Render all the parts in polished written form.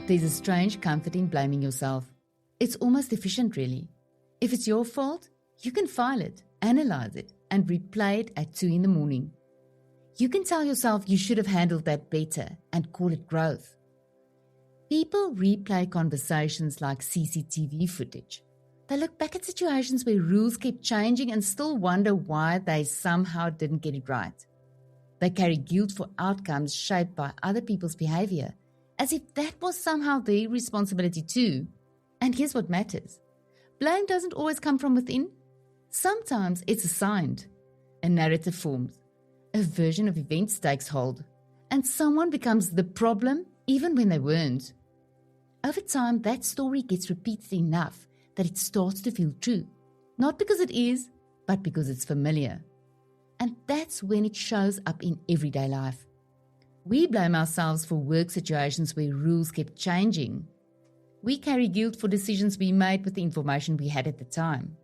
There's a strange comfort in blaming yourself. It's almost efficient, really. If it's your fault, you can file it, analyze it, and replay it at 2 in the morning. You can tell yourself you should have handled that better and call it growth. People replay conversations like CCTV footage. They look back at situations where rules kept changing and still wonder why they somehow didn't get it right. They carry guilt for outcomes shaped by other people's behaviour, as if that was somehow their responsibility too. And here's what matters. Blame doesn't always come from within. Sometimes it's assigned. A narrative forms. A version of events takes hold. And someone becomes the problem even when they weren't. Over time, that story gets repeated enough that it starts to feel true. Not because it is, but because it's familiar. And that's when it shows up in everyday life. We blame ourselves for work situations where rules kept changing. We carry guilt for decisions we made with the information we had at the time.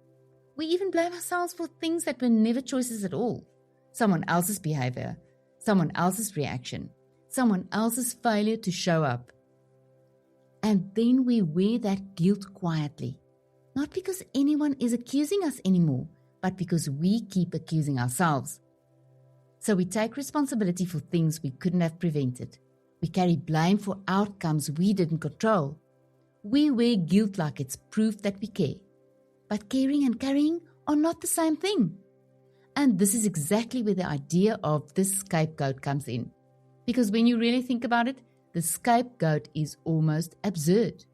We even blame ourselves for things that were never choices at all. Someone else's behavior, someone else's reaction, someone else's failure to show up. And then we wear that guilt quietly. Not because anyone is accusing us anymore, but because we keep accusing ourselves. So we take responsibility for things we couldn't have prevented. We carry blame for outcomes we didn't control. We wear guilt like it's proof that we care. But caring and carrying are not the same thing. And this is exactly where the idea of the scapegoat comes in. Because when you really think about it, the scapegoat is almost absurd.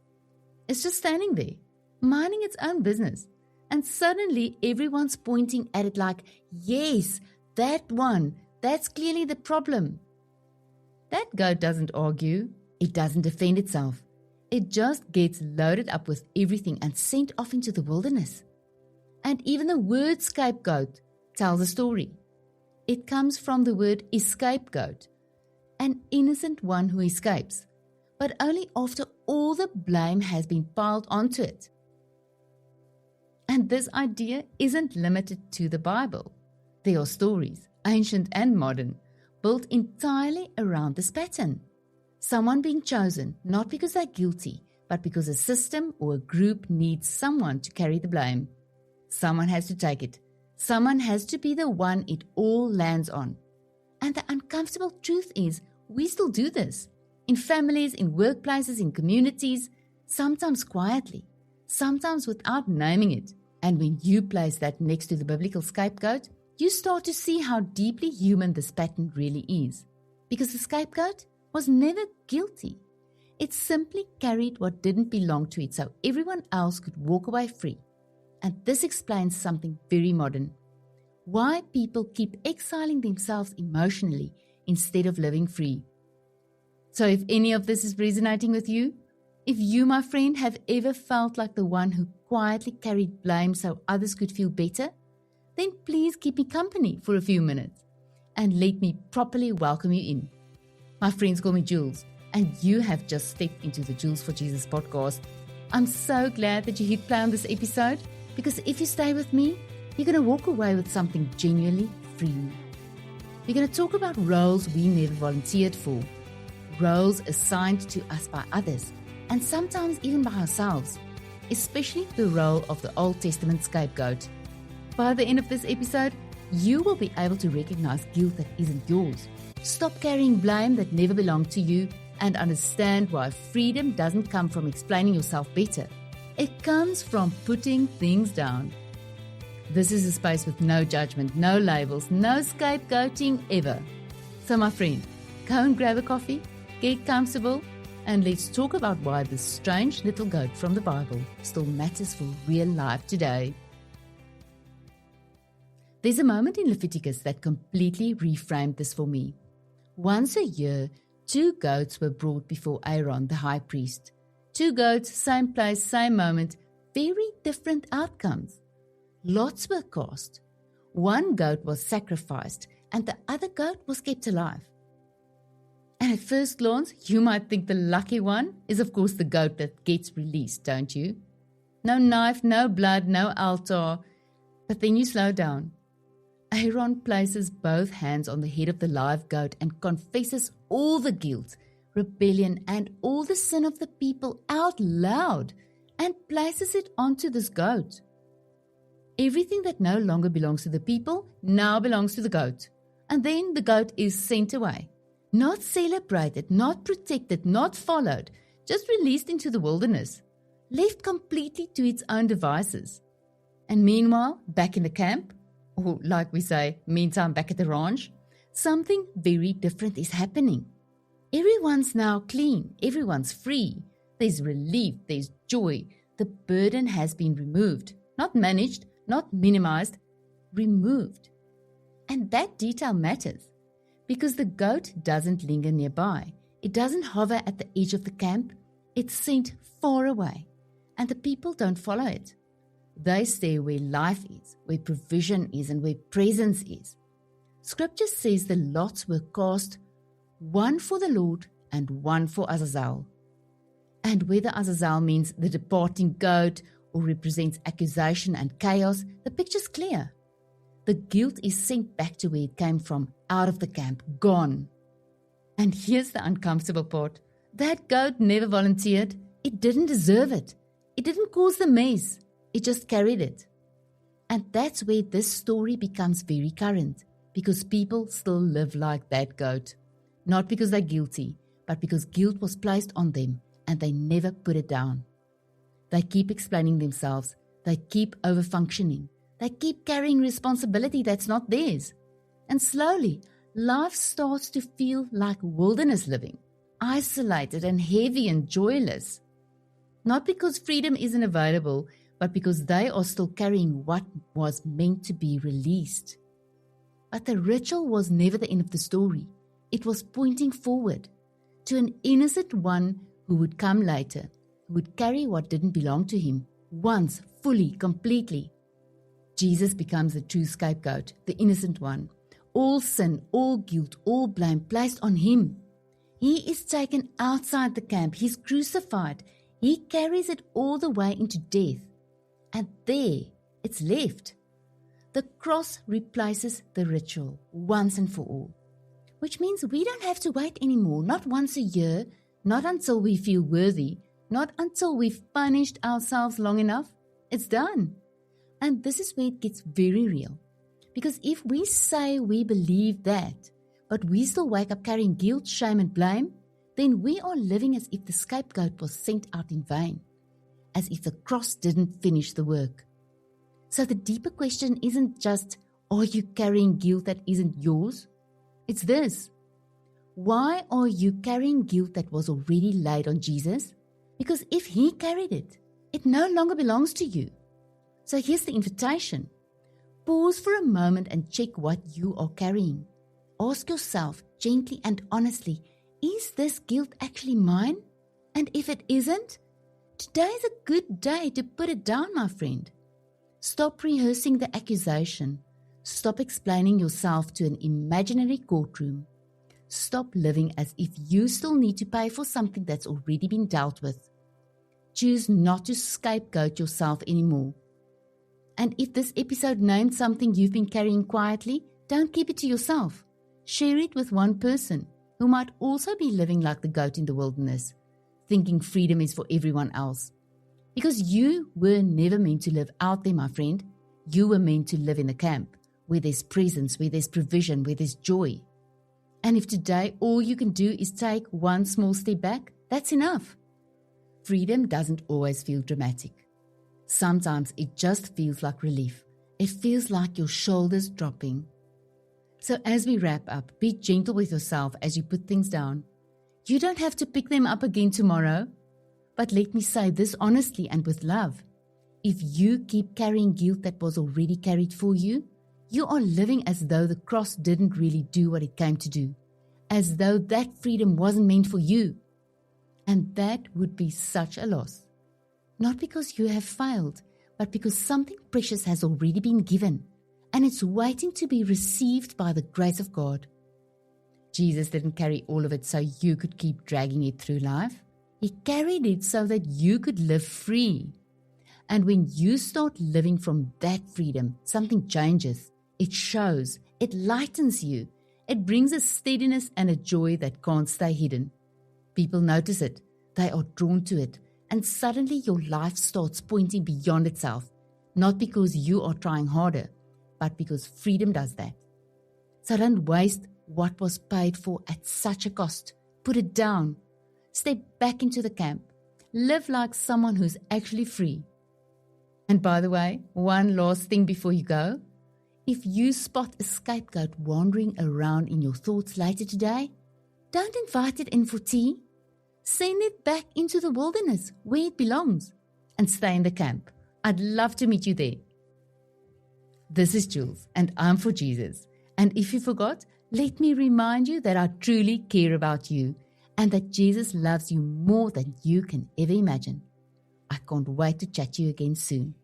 It's just standing there, minding its own business. And suddenly everyone's pointing at it like, yes, that one, that's clearly the problem. That goat doesn't argue. It doesn't defend itself. It just gets loaded up with everything and sent off into the wilderness. And even the word scapegoat tells a story. It comes from the word escapegoat, an innocent one who escapes, but only after all the blame has been piled onto it. And this idea isn't limited to the Bible. There are stories, ancient and modern, built entirely around this pattern. Someone being chosen, not because they're guilty, but because a system or a group needs someone to carry the blame. Someone has to take it. Someone has to be the one it all lands on. And the uncomfortable truth is, we still do this. In families, in workplaces, in communities, sometimes quietly, sometimes without naming it. And when you place that next to the biblical scapegoat, you start to see how deeply human this pattern really is. Because the scapegoat was never guilty. It simply carried what didn't belong to it so everyone else could walk away free. And this explains something very modern. Why people keep exiling themselves emotionally instead of living free. So if any of this is resonating with you, if you, my friend, have ever felt like the one who quietly carried blame so others could feel better, then please keep me company for a few minutes and let me properly welcome you in. My friends call me Jules, and you have just stepped into the Jules4Jesus podcast. I'm so glad that you hit play on this episode, because if you stay with me, you're going to walk away with something genuinely freeing. We're going to talk about roles we never volunteered for, roles assigned to us by others, and sometimes even by ourselves, especially the role of the Old Testament scapegoat. By the end of this episode, you will be able to recognize guilt that isn't yours, stop carrying blame that never belonged to you, and understand why freedom doesn't come from explaining yourself better. It comes from putting things down. This is a space with no judgment, no labels, no scapegoating ever. So my friend, go and grab a coffee, get comfortable, and let's talk about why this strange little goat from the Bible still matters for real life today. There's a moment in Leviticus that completely reframed this for me. Once a year, 2 goats were brought before Aaron, the high priest. 2 goats, same place, same moment, very different outcomes. Lots were cast. 1 goat was sacrificed and the other goat was kept alive. And at first glance, you might think the lucky one is of course the goat that gets released, don't you? No knife, no blood, no altar. But then you slow down. Aaron places both hands on the head of the live goat and confesses all the guilt, rebellion, and all the sin of the people out loud and places it onto this goat. Everything that no longer belongs to the people now belongs to the goat. And then the goat is sent away. Not celebrated, not protected, not followed, just released into the wilderness, left completely to its own devices. And meanwhile, back in the camp, or like we say, meantime back at the ranch, something very different is happening. Everyone's now clean, everyone's free. There's relief, there's joy. The burden has been removed, not managed, not minimized, removed. And that detail matters because the goat doesn't linger nearby. It doesn't hover at the edge of the camp. It's sent far away, and the people don't follow it. They stay where life is, where provision is, and where presence is. Scripture says the lots were cast, one for the Lord and one for Azazel. And whether Azazel means the departing goat or represents accusation and chaos, the picture's clear. The guilt is sent back to where it came from, out of the camp, gone. And here's the uncomfortable part. That goat never volunteered. It didn't deserve it. It didn't cause the mess. It just carried it. And that's where this story becomes very current, because people still live like that goat. Not because they're guilty, but because guilt was placed on them and they never put it down. They keep explaining themselves. They keep over-functioning. They keep carrying responsibility that's not theirs. And slowly, life starts to feel like wilderness living, isolated and heavy and joyless. Not because freedom isn't available, but because they are still carrying what was meant to be released. But the ritual was never the end of the story. It was pointing forward to an innocent one who would come later, who would carry what didn't belong to him, once, fully, completely. Jesus becomes the true scapegoat, the innocent one. All sin, all guilt, all blame placed on him. He is taken outside the camp. He's crucified. He carries it all the way into death. And there, it's left. The cross replaces the ritual once and for all. Which means we don't have to wait anymore, not once a year, not until we feel worthy, not until we've punished ourselves long enough. It's done. And this is where it gets very real. Because if we say we believe that, but we still wake up carrying guilt, shame and blame, then we are living as if the scapegoat was sent out in vain, as if the cross didn't finish the work. So the deeper question isn't just, are you carrying guilt that isn't yours? It's this. Why are you carrying guilt that was already laid on Jesus? Because if he carried it, it no longer belongs to you. So here's the invitation. Pause for a moment and check what you are carrying. Ask yourself gently and honestly, is this guilt actually mine? And if it isn't, today is a good day to put it down, my friend. Stop rehearsing the accusation. Stop explaining yourself to an imaginary courtroom. Stop living as if you still need to pay for something that's already been dealt with. Choose not to scapegoat yourself anymore. And if this episode named something you've been carrying quietly, don't keep it to yourself. Share it with one person who might also be living like the goat in the wilderness, thinking freedom is for everyone else. Because you were never meant to live out there, my friend. You were meant to live in a camp where there's presence, where there's provision, where there's joy. And if today all you can do is take one small step back, that's enough. Freedom doesn't always feel dramatic. Sometimes it just feels like relief. It feels like your shoulders dropping. So as we wrap up, be gentle with yourself as you put things down. You don't have to pick them up again tomorrow. But let me say this honestly and with love. If you keep carrying guilt that was already carried for you, you are living as though the cross didn't really do what it came to do. As though that freedom wasn't meant for you. And that would be such a loss. Not because you have failed, but because something precious has already been given, and it's waiting to be received by the grace of God. Jesus didn't carry all of it so you could keep dragging it through life. He carried it so that you could live free. And when you start living from that freedom, something changes. It shows. It lightens you. It brings a steadiness and a joy that can't stay hidden. People notice it, they are drawn to it, and suddenly your life starts pointing beyond itself, not because you are trying harder, but because freedom does that. So don't waste what was paid for at such a cost. Put it down. Step back into the camp. Live like someone who's actually free. And by the way, one last thing before you go. If you spot a scapegoat wandering around in your thoughts later today, don't invite it in for tea. Send it back into the wilderness where it belongs and stay in the camp. I'd love to meet you there. This is Jules and I'm for Jesus. And if you forgot, let me remind you that I truly care about you and that Jesus loves you more than you can ever imagine. I can't wait to chat to you again soon.